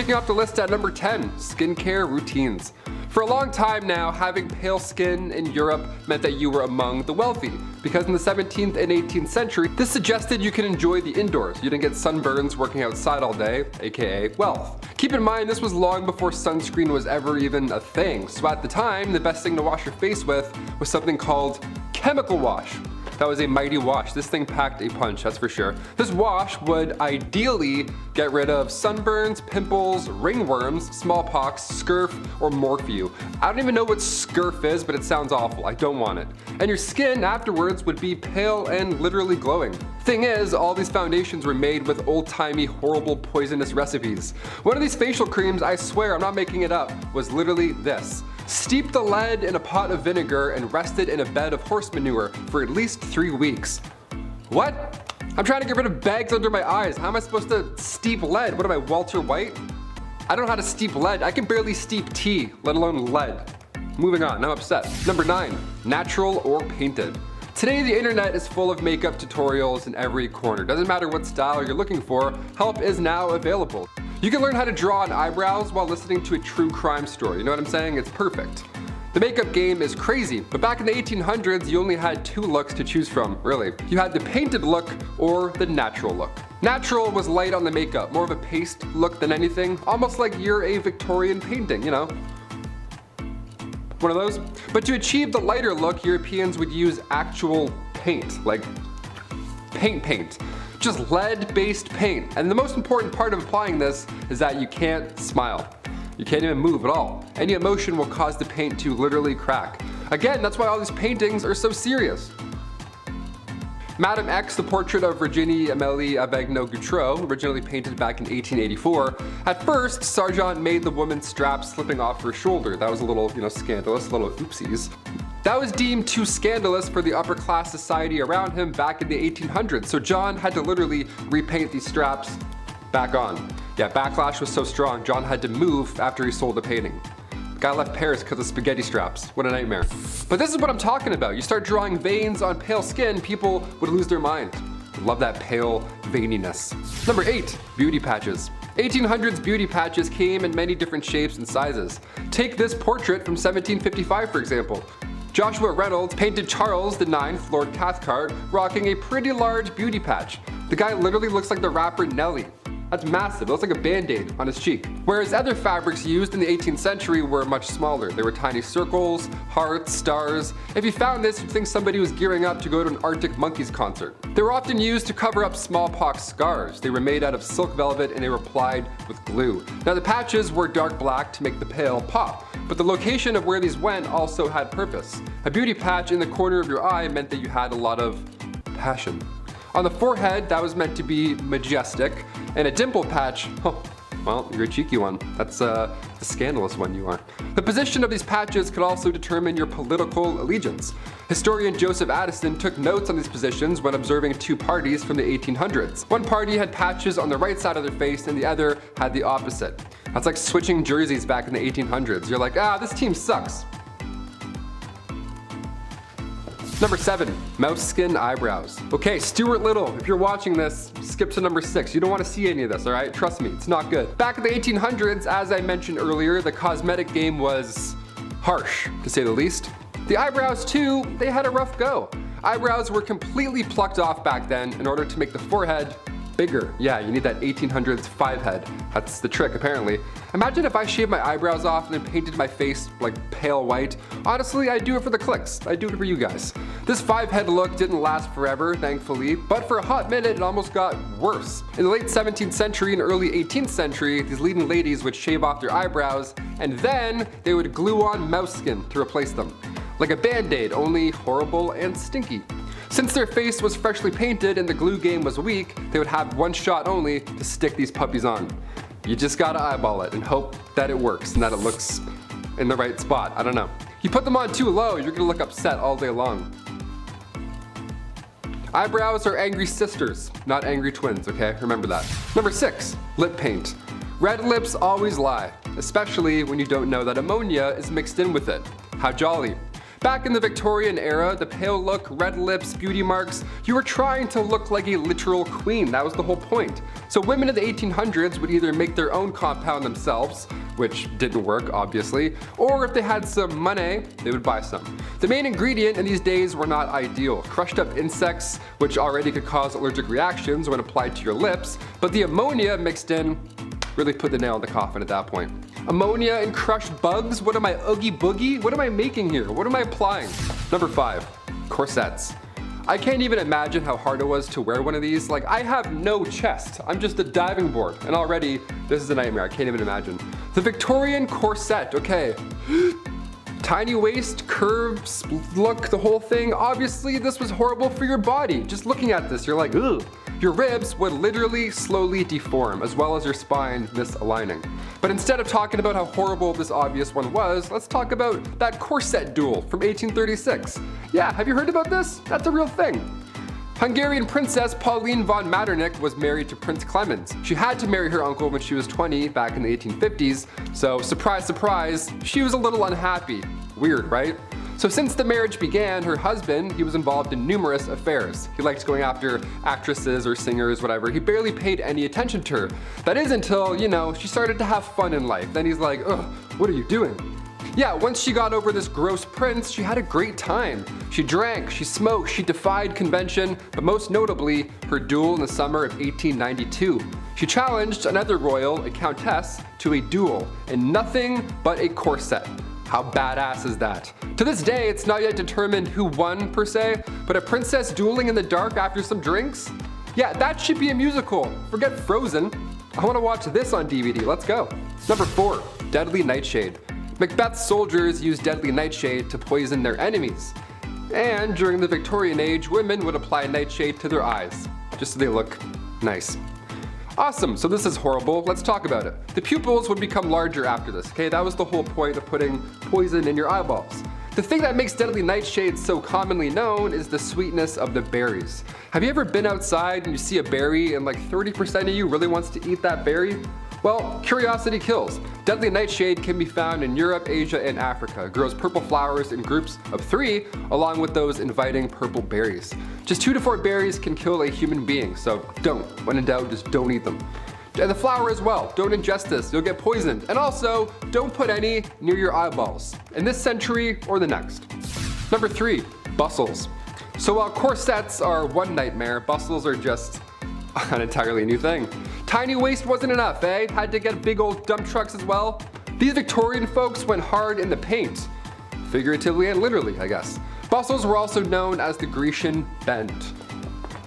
Kicking off the list at number 10, skincare routines. For a long time now, having pale skin in Europe meant that you were among the wealthy, because in the 17th and 18th century, this suggested you can enjoy the indoors. You didn't get sunburns working outside all day, aka wealth. Keep in mind, this was long before sunscreen was ever even a thing, so at the time, the best thing to wash your face with was something called chemical wash. That was a mighty wash. This thing packed a punch, that's for sure. This wash would ideally get rid of sunburns, pimples, ringworms, smallpox, scurf, or morphew. I don't even know what scurf is, but it sounds awful. I don't want it. And your skin afterwards would be pale and literally glowing. Thing is, all these foundations were made with old-timey, horrible, poisonous recipes. One of these facial creams, I swear, I'm not making it up, was literally this. Steep the lead in a pot of vinegar and rest it in a bed of horse manure for at least 3 weeks. What? I'm trying to get rid of bags under my eyes. How am I supposed to steep lead? What am I, Walter White? I don't know how to steep lead. I can barely steep tea, let alone lead. Moving on, I'm upset. Number 9, natural or painted. Today, the internet is full of makeup tutorials in every corner. Doesn't matter what style you're looking for, help is now available. You can learn how to draw on eyebrows while listening to a true crime story. You know what I'm saying? It's perfect. The makeup game is crazy, but back in the 1800s, you only had 2 looks to choose from, really. You had the painted look or the natural look. Natural was light on the makeup, more of a paste look than anything, almost like you're a Victorian painting, you know? One of those. But to achieve the lighter look, Europeans would use actual paint, like paint. Just lead-based paint. And the most important part of applying this is that you can't smile. You can't even move at all. Any emotion will cause the paint to literally crack. Again, that's why all these paintings are so serious. Madame X, the portrait of Virginie Amélie Avegno-Gautreau, originally painted back in 1884. At first, Sargent made the woman's strap slipping off her shoulder. That was a little, scandalous, little oopsies. That was deemed too scandalous for the upper class society around him back in the 1800s, so John had to literally repaint these straps back on. Yeah, backlash was so strong, John had to move after he sold the painting. The guy left Paris because of spaghetti straps. What a nightmare. But this is what I'm talking about. You start drawing veins on pale skin, people would lose their mind. Love that pale veininess. Number 8, beauty patches. 1800s beauty patches came in many different shapes and sizes. Take this portrait from 1755, for example. Joshua Reynolds painted Charles IX, Lord Cathcart, rocking a pretty large beauty patch. The guy literally looks like the rapper Nelly. That's massive, it looks like a band-aid on his cheek. Whereas other fabrics used in the 18th century were much smaller. They were tiny circles, hearts, stars. If you found this, you'd think somebody was gearing up to go to an Arctic Monkeys concert. They were often used to cover up smallpox scars. They were made out of silk velvet and they were applied with glue. Now the patches were dark black to make the pale pop, but the location of where these went also had purpose. A beauty patch in the corner of your eye meant that you had a lot of passion. On the forehead, that was meant to be majestic, and a dimple patch, oh, well, you're a cheeky one. That's the scandalous one you are. The position of these patches could also determine your political allegiance. Historian Joseph Addison took notes on these positions when observing 2 parties from the 1800s. One party had patches on the right side of their face and the other had the opposite. That's like switching jerseys back in the 1800s. You're like, this team sucks. Number 7, mouse skin eyebrows. Okay, Stuart Little, if you're watching this, skip to number 6. You don't want to see any of this, alright? Trust me, it's not good. Back in the 1800s, as I mentioned earlier, the cosmetic game was harsh, to say the least. The eyebrows too, they had a rough go. Eyebrows were completely plucked off back then in order to make the forehead bigger. Yeah, you need that 1800s 5 head. That's the trick, apparently. Imagine if I shaved my eyebrows off and then painted my face like pale white. Honestly, I'd do it for the clicks. I'd do it for you guys. This 5 head look didn't last forever, thankfully, but for a hot minute it almost got worse. In the late 17th century and early 18th century, these leading ladies would shave off their eyebrows and then they would glue on mouse skin to replace them. Like a band-aid, only horrible and stinky. Since their face was freshly painted and the glue game was weak, they would have one shot only to stick these puppies on. You just gotta eyeball it and hope that it works and that it looks in the right spot. I don't know. You put them on too low, you're gonna look upset all day long. Eyebrows are angry sisters, not angry twins, okay? Remember that. Number 6, lip paint. Red lips always lie, especially when you don't know that ammonia is mixed in with it. How jolly. Back in the Victorian era, the pale look, red lips, beauty marks, you were trying to look like a literal queen. That was the whole point. So women in the 1800s would either make their own compound themselves, which didn't work obviously, or if they had some money, they would buy some. The main ingredient in these days were not ideal. Crushed up insects, which already could cause allergic reactions when applied to your lips, but the ammonia mixed in really put the nail in the coffin at that point. Ammonia and crushed bugs? What am I, Oogie Boogie? What am I making here? What am I applying? Number 5, corsets. I can't even imagine how hard it was to wear one of these. Like, I have no chest. I'm just a diving board, and already this is a nightmare. I can't even imagine. The Victorian corset, okay. Tiny waist, curves, look, the whole thing. Obviously, this was horrible for your body. Just looking at this, you're like, ugh. Your ribs would literally slowly deform, as well as your spine misaligning. But instead of talking about how horrible this obvious one was, let's talk about that corset duel from 1836. Yeah, have you heard about this? That's a real thing. Hungarian Princess Pauline von Metternich was married to Prince Clemens. She had to marry her uncle when she was 20 back in the 1850s, so surprise, surprise, she was a little unhappy. Weird, right? So since the marriage began, her husband, he was involved in numerous affairs. He liked going after actresses or singers, whatever. He barely paid any attention to her. That is until, you know, she started to have fun in life. Then he's like, ugh, what are you doing? Yeah, once she got over this gross prince, she had a great time. She drank, she smoked, she defied convention, but most notably, her duel in the summer of 1892. She challenged another royal, a countess, to a duel in nothing but a corset. How badass is that? To this day, it's not yet determined who won per se, but a princess dueling in the dark after some drinks? Yeah, that should be a musical. Forget Frozen. I want to watch this on DVD. Let's go. Number 4, deadly nightshade. Macbeth's soldiers used deadly nightshade to poison their enemies. And during the Victorian age, women would apply nightshade to their eyes, just so they look nice. Awesome, so this is horrible. Let's talk about it. The pupils would become larger after this, okay? That was the whole point of putting poison in your eyeballs. The thing that makes deadly nightshade so commonly known is the sweetness of the berries. Have you ever been outside and you see a berry and like 30% of you really wants to eat that berry? Well, curiosity kills. Deadly nightshade can be found in Europe, Asia, and Africa. It grows purple flowers in groups of 3, along with those inviting purple berries. Just 2 to 4 berries can kill a human being, so don't. When in doubt, just don't eat them. And the flower as well. Don't ingest this, you'll get poisoned. And also, don't put any near your eyeballs, in this century or the next. Number 3, bustles. So while corsets are one nightmare, bustles are just an entirely new thing. Tiny waist wasn't enough, eh? Had to get big old dump trucks as well. These Victorian folks went hard in the paint. Figuratively and literally, I guess. Bustles were also known as the Grecian bend.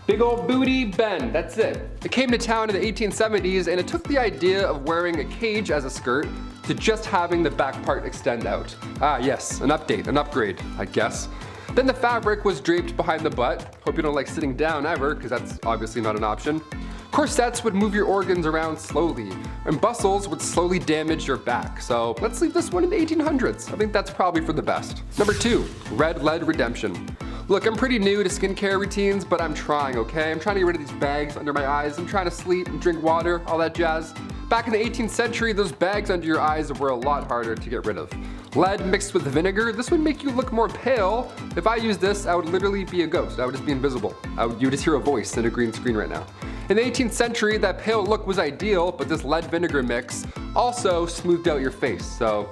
Big old booty bend, that's it. It came to town in the 1870s and it took the idea of wearing a cage as a skirt to just having the back part extend out. Ah yes, an update, an upgrade, I guess. Then the fabric was draped behind the butt. Hope you don't like sitting down ever, because that's obviously not an option. Corsets would move your organs around slowly, and bustles would slowly damage your back. So let's leave this one in the 1800s. I think that's probably for the best. Number 2, red lead redemption. Look, I'm pretty new to skincare routines, but I'm trying, okay? I'm trying to get rid of these bags under my eyes. I'm trying to sleep and drink water, all that jazz. Back in the 18th century, those bags under your eyes were a lot harder to get rid of. Lead mixed with vinegar, this would make you look more pale. If I used this, I would literally be a ghost. I would just be invisible. You would just hear a voice in a green screen right now. In the 18th century, that pale look was ideal, but this lead vinegar mix also smoothed out your face. So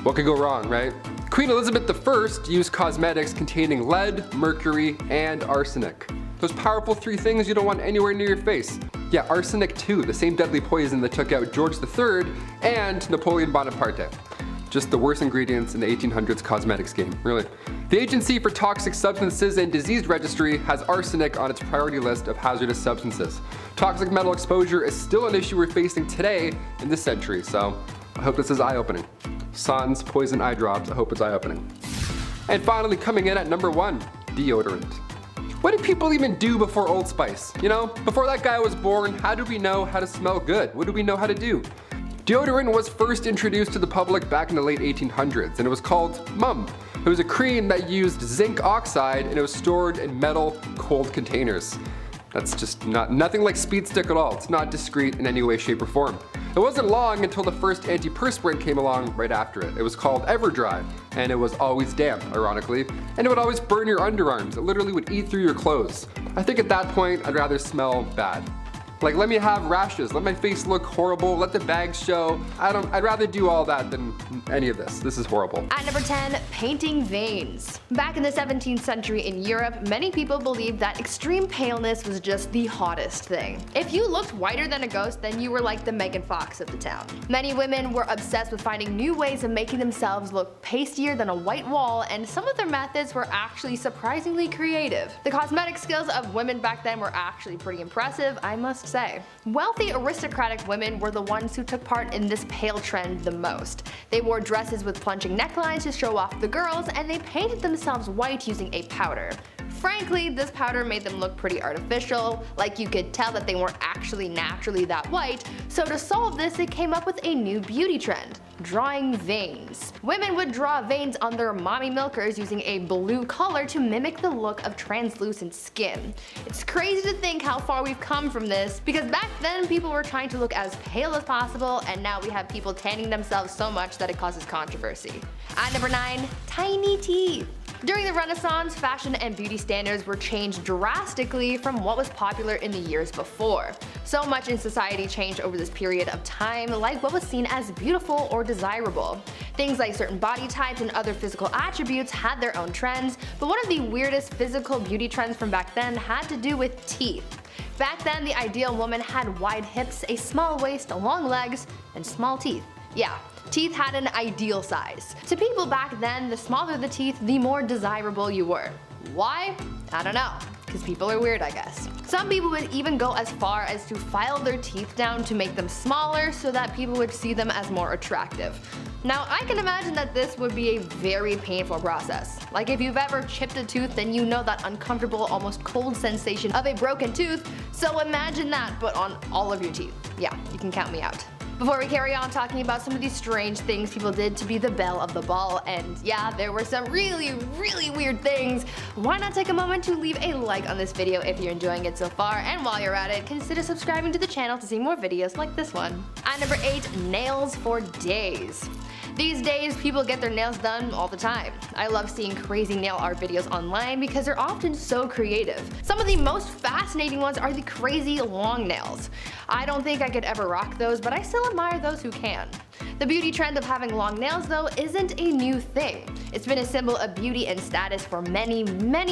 what could go wrong, right? Queen Elizabeth I used cosmetics containing lead, mercury, and arsenic. Those powerful 3 things you don't want anywhere near your face. Yeah, arsenic too, the same deadly poison that took out George III and Napoleon Bonaparte. Just the worst ingredients in the 1800s cosmetics game, really. The Agency for Toxic Substances and Disease Registry has arsenic on its priority list of hazardous substances. Toxic metal exposure is still an issue we're facing today in this century, so I hope this is eye-opening. Sans poison eye drops, I hope it's eye-opening. And finally, coming in at number 1, deodorant. What did people even do before Old Spice? You know, before that guy was born, how did we know how to smell good? What did we know how to do? Deodorant was first introduced to the public back in the late 1800s, and it was called Mum. It was a cream that used zinc oxide, and it was stored in metal, cold containers. That's just nothing like Speed Stick at all. It's not discreet in any way, shape, or form. It wasn't long until the first antiperspirant came along right after it. It was called Everdry, and it was always damp, ironically, and it would always burn your underarms. It literally would eat through your clothes. I think at that point, I'd rather smell bad. Like, let me have rashes, let my face look horrible, let the bags show. I'd rather do all that than any of this. This is horrible. At number 10, painting veins. Back in the 17th century in Europe, many people believed that extreme paleness was just the hottest thing. If you looked whiter than a ghost, then you were like the Megan Fox of the town. Many women were obsessed with finding new ways of making themselves look pastier than a white wall, and some of their methods were actually surprisingly creative. The cosmetic skills of women back then were actually pretty impressive, I must say. Wealthy aristocratic women were the ones who took part in this pale trend the most. They wore dresses with plunging necklines to show off the girls, and they painted themselves white using a powder. Frankly, this powder made them look pretty artificial, like you could tell that they weren't actually naturally that white, so to solve this they came up with a new beauty trend: drawing veins. Women would draw veins on their mommy milkers using a blue color to mimic the look of translucent skin. It's crazy to think how far we've come from this, because back then people were trying to look as pale as possible, and now we have people tanning themselves so much that it causes controversy. At number 9, tiny teeth. During the Renaissance, fashion and beauty standards were changed drastically from what was popular in the years before. So much in society changed over this period of time, like what was seen as beautiful or desirable. Things like certain body types and other physical attributes had their own trends, but one of the weirdest physical beauty trends from back then had to do with teeth. Back then, the ideal woman had wide hips, a small waist, long legs, and small teeth. Yeah. Teeth had an ideal size. To people back then, the smaller the teeth, the more desirable you were. Why? I don't know. Because people are weird, I guess. Some people would even go as far as to file their teeth down to make them smaller so that people would see them as more attractive. Now, I can imagine that this would be a very painful process. Like, if you've ever chipped a tooth, then you know that uncomfortable, almost cold sensation of a broken tooth, so imagine that, but on all of your teeth. Yeah, you can count me out. Before we carry on talking about some of these strange things people did to be the belle of the ball, and yeah, there were some really weird things, why not take a moment to leave a like on this video if you're enjoying it so far, and while you're at it, consider subscribing to the channel to see more videos like this one. At number 8, nails for days. These days, people get their nails done all the time. I love seeing crazy nail art videos online because they're often so creative. Some of the most fascinating ones are the crazy long nails. I don't think I could ever rock those, but I still admire those who can. The beauty trend of having long nails, though, isn't a new thing. It's been a symbol of beauty and status for many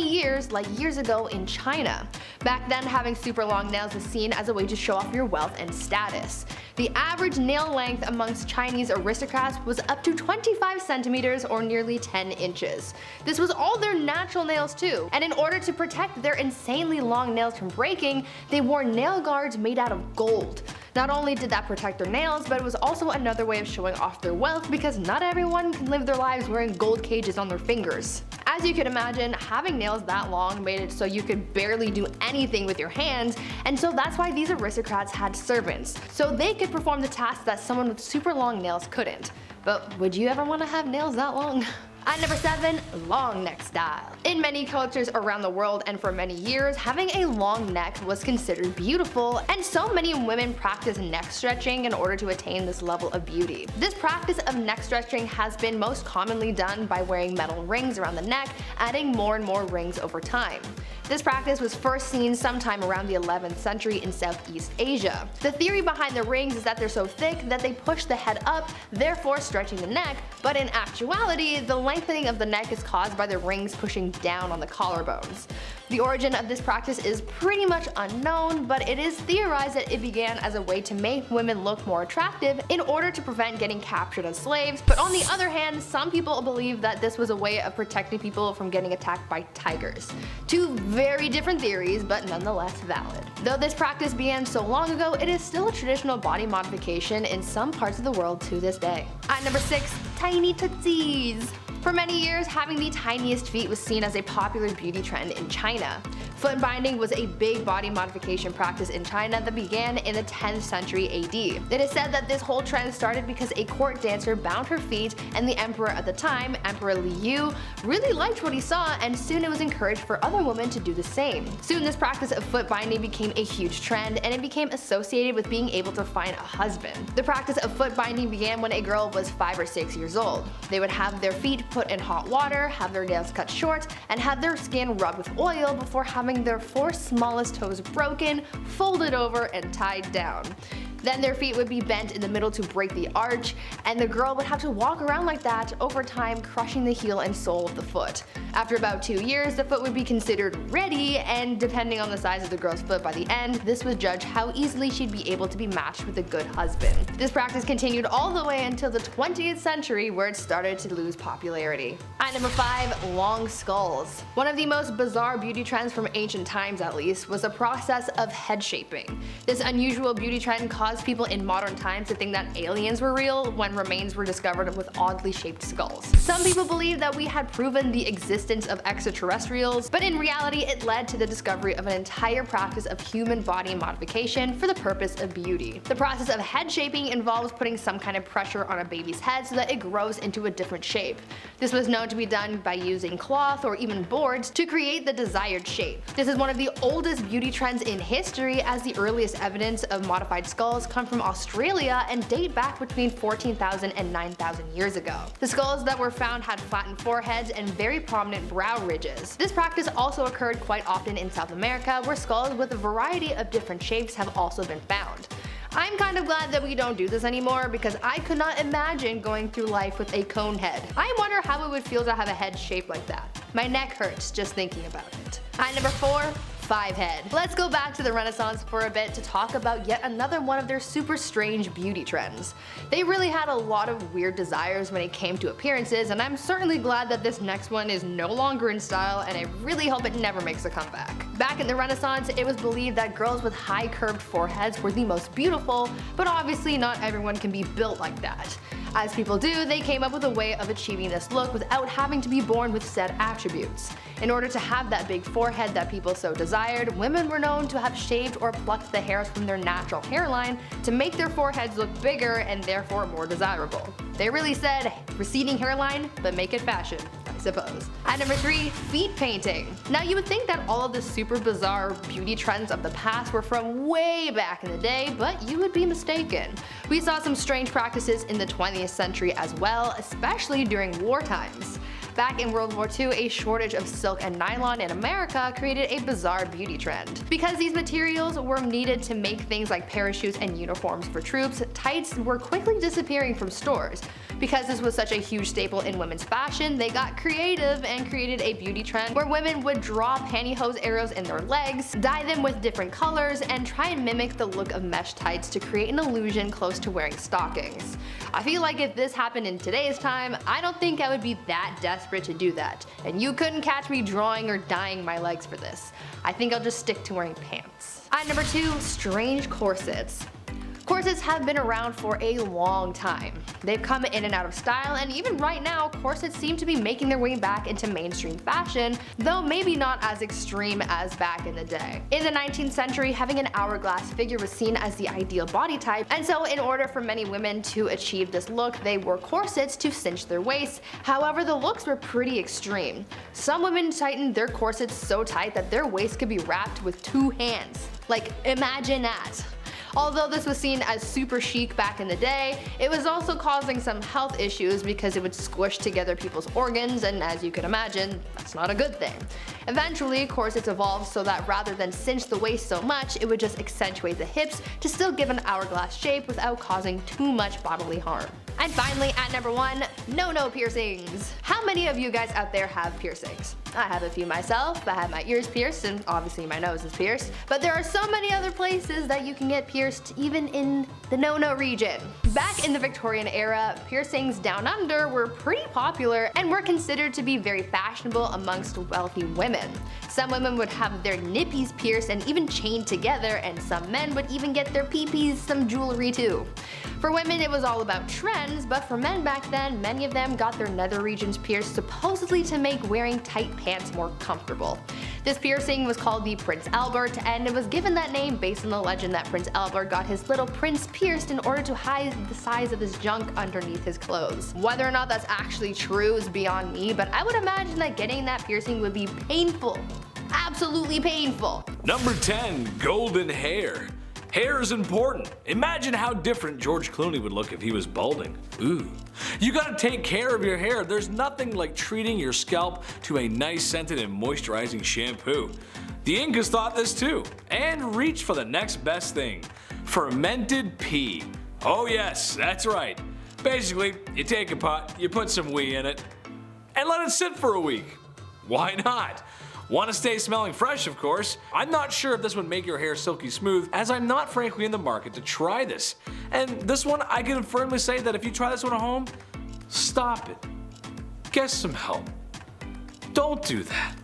years, like years ago in China. Back then, having super long nails was seen as a way to show off your wealth and status. The average nail length amongst Chinese aristocrats was up to 25 centimeters or nearly 10 inches. This was all their natural nails too, and in order to protect their insanely long nails from breaking, they wore nail guards made out of gold. Not only did that protect their nails, but it was also another way of showing off their wealth because not everyone can live their lives wearing gold cages on their fingers. As you can imagine, having nails that long made it so you could barely do anything with your hands, and so that's why these aristocrats had servants, so they could perform the tasks that someone with super long nails couldn't. But would you ever want to have nails that long? At number 7, long neck style. In many cultures around the world and for many years, having a long neck was considered beautiful, and so many women practice neck stretching in order to attain this level of beauty. This practice of neck stretching has been most commonly done by wearing metal rings around the neck, adding more and more rings over time. This practice was first seen sometime around the 11th century in Southeast Asia. The theory behind the rings is that they're so thick that they push the head up, therefore stretching the neck, but in actuality, the lengthening of the neck is caused by the rings pushing down on the collarbones. The origin of this practice is pretty much unknown, but it is theorized that it began as a way to make women look more attractive in order to prevent getting captured as slaves, but on the other hand, some people believe that this was a way of protecting people from getting attacked by tigers. Two very different theories, but nonetheless valid. Though this practice began so long ago, it is still a traditional body modification in some parts of the world to this day. At number 6, tiny tootsies. For many years, having the tiniest feet was seen as a popular beauty trend in China. Foot binding was a big body modification practice in China that began in the 10th century AD. It is said that this whole trend started because a court dancer bound her feet, and the emperor at the time, Emperor Liu, really liked what he saw, and soon it was encouraged for other women to do the same. Soon this practice of foot binding became a huge trend, and it became associated with being able to find a husband. The practice of foot binding began when a girl was 5 or 6 years old. They would have their feet put in hot water, have their nails cut short, and have their skin rubbed with oil before having their 4 smallest toes broken, folded over, and tied down. Then their feet would be bent in the middle to break the arch, and the girl would have to walk around like that over time, crushing the heel and sole of the foot. After about 2 years, the foot would be considered ready, and depending on the size of the girl's foot by the end, this would judge how easily she'd be able to be matched with a good husband. This practice continued all the way until the 20th century, where it started to lose popularity. At number 5, long skulls. One of the most bizarre beauty trends from ancient times, at least, was the process of head shaping. This unusual beauty trend caused people in modern times to think that aliens were real when remains were discovered with oddly shaped skulls. Some people believe that we had proven the existence of extraterrestrials, but in reality it led to the discovery of an entire practice of human body modification for the purpose of beauty. The process of head shaping involves putting some kind of pressure on a baby's head so that it grows into a different shape. This was known to be done by using cloth or even boards to create the desired shape. This is one of the oldest beauty trends in history, as the earliest evidence of modified skulls come from Australia and date back between 14,000 and 9,000 years ago. The skulls that were found had flattened foreheads and very prominent brow ridges. This practice also occurred quite often in South America, where skulls with a variety of different shapes have also been found. I'm kind of glad that we don't do this anymore, because I could not imagine going through life with a cone head. I wonder how it would feel to have a head shaped like that. My neck hurts just thinking about it. At number 4, 5 head. Let's go back to the Renaissance for a bit to talk about yet another one of their super strange beauty trends. They really had a lot of weird desires when it came to appearances, and I'm certainly glad that this next one is no longer in style, and I really hope it never makes a comeback. Back in the Renaissance, it was believed that girls with high curved foreheads were the most beautiful, but obviously not everyone can be built like that. As people do, they came up with a way of achieving this look without having to be born with said attributes. In order to have that big forehead that people so desired, women were known to have shaved or plucked the hairs from their natural hairline to make their foreheads look bigger and therefore more desirable. They really said, receding hairline, but make it fashion, I suppose. At number 3, feet painting. Now you would think that all of the super bizarre beauty trends of the past were from way back in the day, but you would be mistaken. We saw some strange practices in the 20th century as well, especially during war times. Back in World War II, a shortage of silk and nylon in America created a bizarre beauty trend. Because these materials were needed to make things like parachutes and uniforms for troops, tights were quickly disappearing from stores. Because this was such a huge staple in women's fashion, they got creative and created a beauty trend where women would draw pantyhose arrows in their legs, dye them with different colors, and try and mimic the look of mesh tights to create an illusion close to wearing stockings. I feel like if this happened in today's time, I don't think I would be that desperate to do that, and you couldn't catch me drawing or dyeing my legs for this. I think I'll just stick to wearing pants. At number 2, strange corsets. Corsets have been around for a long time. They've come in and out of style, and even right now, corsets seem to be making their way back into mainstream fashion, though maybe not as extreme as back in the day. In the 19th century, having an hourglass figure was seen as the ideal body type, and so in order for many women to achieve this look, they wore corsets to cinch their waists. However, the looks were pretty extreme. Some women tightened their corsets so tight that their waist could be wrapped with 2 hands. Like, imagine that. Although this was seen as super chic back in the day, it was also causing some health issues because it would squish together people's organs, and as you can imagine, that's not a good thing. Eventually, corsets evolved so that rather than cinch the waist so much, it would just accentuate the hips to still give an hourglass shape without causing too much bodily harm. And finally, at number 1, no piercings. How many of you guys out there have piercings? I have a few myself. I have my ears pierced, and obviously my nose is pierced. But there are so many other places that you can get pierced, even in the no region. Back in the Victorian era, piercings down under were pretty popular and were considered to be very fashionable amongst wealthy women. Some women would have their nippies pierced and even chained together, and some men would even get their peepees some jewelry too. For women, it was all about trends, but for men back then, many of them got their nether regions pierced supposedly to make wearing tight pants more comfortable. This piercing was called the Prince Albert, and it was given that name based on the legend that Prince Albert got his little prince pierced in order to hide the size of his junk underneath his clothes. Whether or not that's actually true is beyond me, but I would imagine that getting that piercing would be painful. Absolutely painful. Number 10. Golden hair. Hair is important. Imagine how different George Clooney would look if he was balding. Ooh. You gotta take care of your hair. There's nothing like treating your scalp to a nice scented and moisturizing shampoo. The Incas thought this too, and reached for the next best thing. Fermented pea. Oh yes, that's right. Basically, you take a pot, you put some wee in it, and let it sit for a week. Why not? Want to stay smelling fresh, of course. I'm not sure if this would make your hair silky smooth, as I'm not frankly in the market to try this. And this one, I can firmly say that if you try this one at home, stop it. Get some help. Don't do that.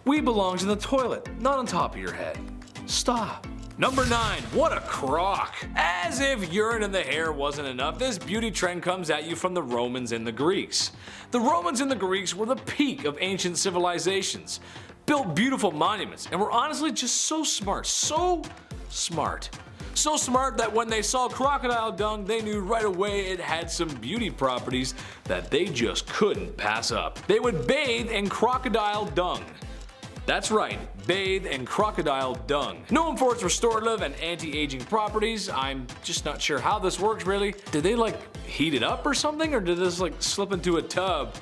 We belongs in the toilet, not on top of your head. Stop. Number 9. What a crock! As if urine in the hair wasn't enough, this beauty trend comes at you from the Romans and the Greeks. The Romans and the Greeks were the peak of ancient civilizations, built beautiful monuments, and were honestly just so smart, so smart. So smart that when they saw crocodile dung, they knew right away it had some beauty properties that they just couldn't pass up. They would bathe in crocodile dung. That's right, bathe in crocodile dung. Known for its restorative and anti-aging properties, I'm just not sure how this works really. Did they like heat it up or something, or did this like slip into a tub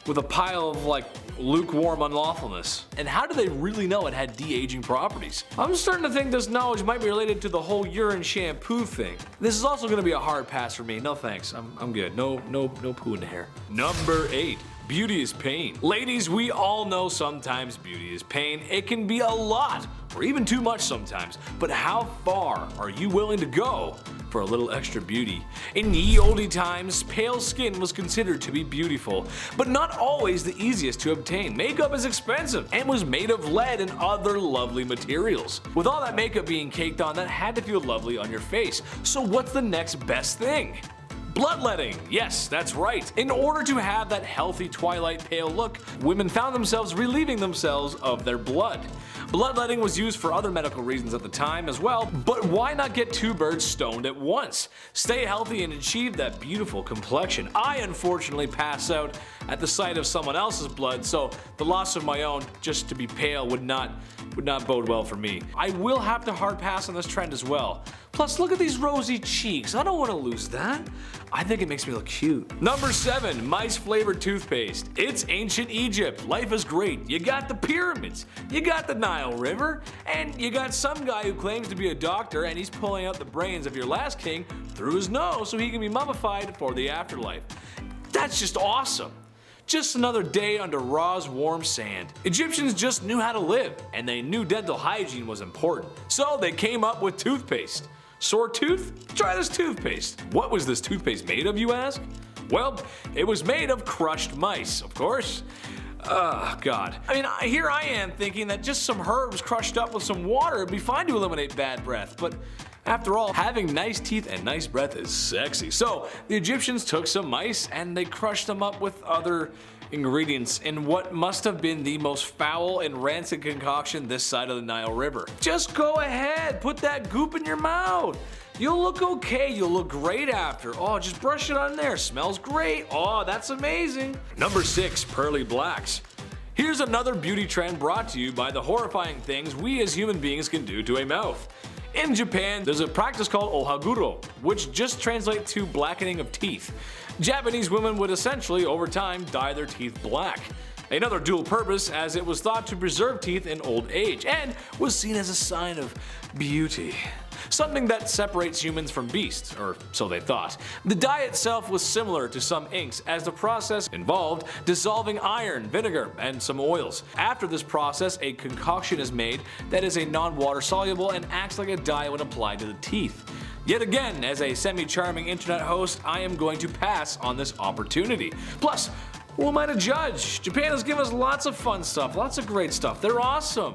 with a pile of like lukewarm unlawfulness? And how do they really know it had de-aging properties? I'm starting to think this knowledge might be related to the whole urine shampoo thing. This is also gonna be a hard pass for me. No thanks, I'm good. No poo in the hair. Number 8. Beauty is pain. Ladies, we all know sometimes beauty is pain. It can be a lot, or even too much sometimes. But how far are you willing to go for a little extra beauty? In ye olde times, pale skin was considered to be beautiful, but not always the easiest to obtain. Makeup is expensive and was made of lead and other lovely materials. With all that makeup being caked on, that had to feel lovely on your face. So what's the next best thing? Bloodletting, yes, that's right. In order to have that healthy twilight pale look, women found themselves relieving themselves of their blood. Bloodletting was used for other medical reasons at the time as well, but why not get two birds stoned at once? Stay healthy and achieve that beautiful complexion. I unfortunately pass out at the sight of someone else's blood, so the loss of my own just to be pale would not bode well for me. I will have to hard pass on this trend as well. Plus, look at these rosy cheeks. I don't want to lose that. I think it makes me look cute. Number 7, mice flavored toothpaste. It's ancient Egypt. Life is great. You got the pyramids, you got the Nile River, and you got some guy who claims to be a doctor and he's pulling out the brains of your last king through his nose so he can be mummified for the afterlife. That's just awesome. Just another day under Ra's warm sand. Egyptians just knew how to live, and they knew dental hygiene was important. So they came up with toothpaste. Sore tooth? Try this toothpaste. What was this toothpaste made of, you ask? Well, it was made of crushed mice, of course. Oh, God. I mean, here I am thinking that just some herbs crushed up with some water would be fine to eliminate bad breath, but after all, having nice teeth and nice breath is sexy. So the Egyptians took some mice and they crushed them up with other ingredients in what must have been the most foul and rancid concoction this side of the Nile River. Just go ahead, put that goop in your mouth. You'll look okay, you'll look great after. Oh, just brush it on there, smells great. Oh, that's amazing. Number 6, pearly blacks. Here's another beauty trend brought to you by the horrifying things we as human beings can do to a mouth. In Japan, there's a practice called ohaguro, which just translates to blackening of teeth. Japanese women would essentially, over time, dye their teeth black. Another dual purpose, as it was thought to preserve teeth in old age, and was seen as a sign of beauty. Something that separates humans from beasts, or so they thought. The dye itself was similar to some inks, as the process involved dissolving iron, vinegar, and some oils. After this process, a concoction is made that is a non-water soluble and acts like a dye when applied to the teeth. Yet again, as a semi-charming internet host, I am going to pass on this opportunity. Plus, who am I to judge? Japan has given us lots of fun stuff, lots of great stuff. They're awesome.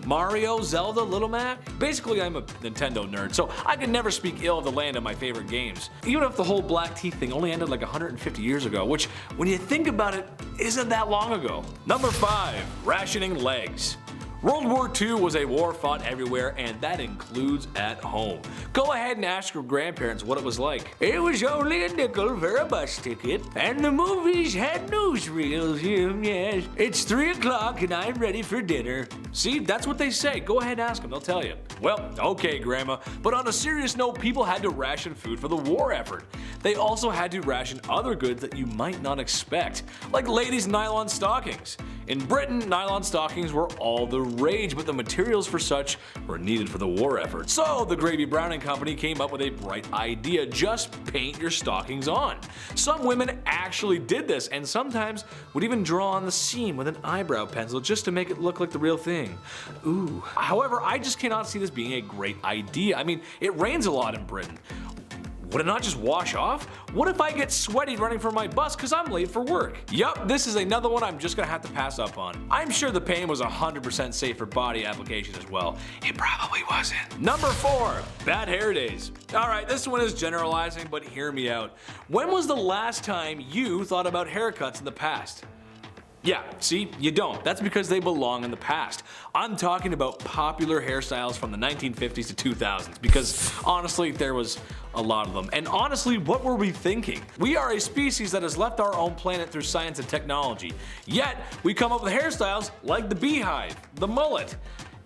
Mario, Zelda, Little Mac. Basically, I'm a Nintendo nerd, so I can never speak ill of the land of my favorite games. Even if the whole black teeth thing only ended like 150 years ago, which, when you think about it, isn't that long ago. Number 5, rationing legs. World War II was a war fought everywhere, and that includes at home. Go ahead and ask your grandparents what it was like. It was only a nickel for a bus ticket, and the movies had newsreels. Yes, it's 3 o'clock and I'm ready for dinner. See, that's what they say. Go ahead and ask them, they'll tell you. Well, okay, Grandma, but on a serious note, people had to ration food for the war effort. They also had to ration other goods that you might not expect, like ladies' nylon stockings. In Britain, nylon stockings were all the rage, but the materials for such were needed for the war effort. So the Gravy Browning Company came up with a bright idea: just paint your stockings on. Some women actually did this, and sometimes would even draw on the seam with an eyebrow pencil just to make it look like the real thing. Ooh. However, I just cannot see this being a great idea. I mean, it rains a lot in Britain. Would it not just wash off? What if I get sweaty running for my bus because I'm late for work? Yup, this is another one I'm just gonna have to pass up on. I'm sure the paint was 100% safe for body application as well. It probably wasn't. Number 4, bad hair days. Alright, this one is generalizing, but hear me out. When was the last time you thought about haircuts in the past? Yeah, see, you don't. That's because they belong in the past. I'm talking about popular hairstyles from the 1950s to 2000s, because honestly, there was a lot of them. And honestly, what were we thinking? We are a species that has left our own planet through science and technology. Yet, we come up with hairstyles like the beehive, the mullet,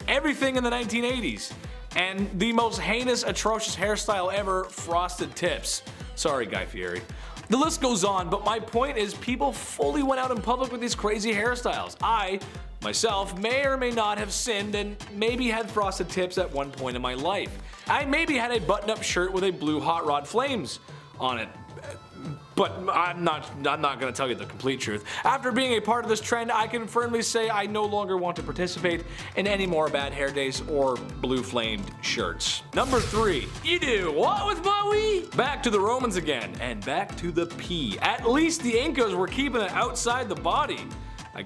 everything in the 1980s, and the most heinous, atrocious hairstyle ever, frosted tips. Sorry, Guy Fieri. The list goes on, but my point is people fully went out in public with these crazy hairstyles. I, myself, may or may not have sinned and maybe had frosted tips at one point in my life. I maybe had a button-up shirt with a blue Hot Rod Flames on it. But I'm not gonna tell you the complete truth. After being a part of this trend, I can firmly say I no longer want to participate in any more bad hair days or blue flamed shirts. Number 3, you do what with my wee? Back to the Romans again, and back to the pee. At least the Incas were keeping it outside the body.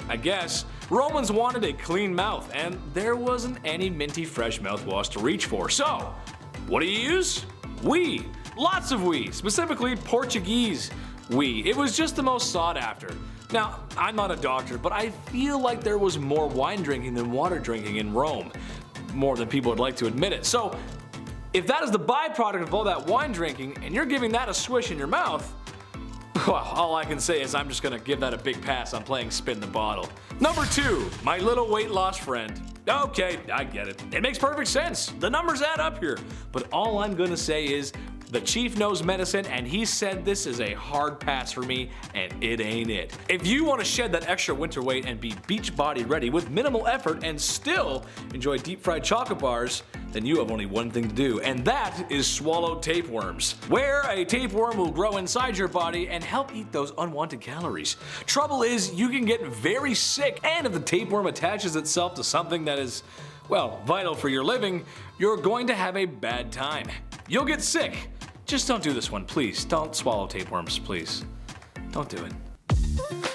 I guess. Romans wanted a clean mouth, and there wasn't any minty fresh mouthwash to reach for. So, what do you use? Wee. Lots of wee, specifically Portuguese wee. It was just the most sought after. Now, I'm not a doctor, but I feel like there was more wine drinking than water drinking in Rome. More than people would like to admit it. So, if that is the byproduct of all that wine drinking, and you're giving that a swish in your mouth, well, all I can say is I'm just gonna give that a big pass on playing spin the bottle. Number 2, my little weight loss friend. Okay, I get it. It makes perfect sense. The numbers add up here. But all I'm gonna say is the chief knows medicine, and he said this is a hard pass for me, and it ain't it. If you want to shed that extra winter weight and be beach body ready with minimal effort and still enjoy deep fried chocolate bars, then you have only one thing to do, and that is swallow tapeworms, where a tapeworm will grow inside your body and help eat those unwanted calories. Trouble is, you can get very sick, and if the tapeworm attaches itself to something that is, well, vital for your living, you're going to have a bad time. You'll get sick. Just don't do this one, please. Don't swallow tapeworms, please. Don't do it.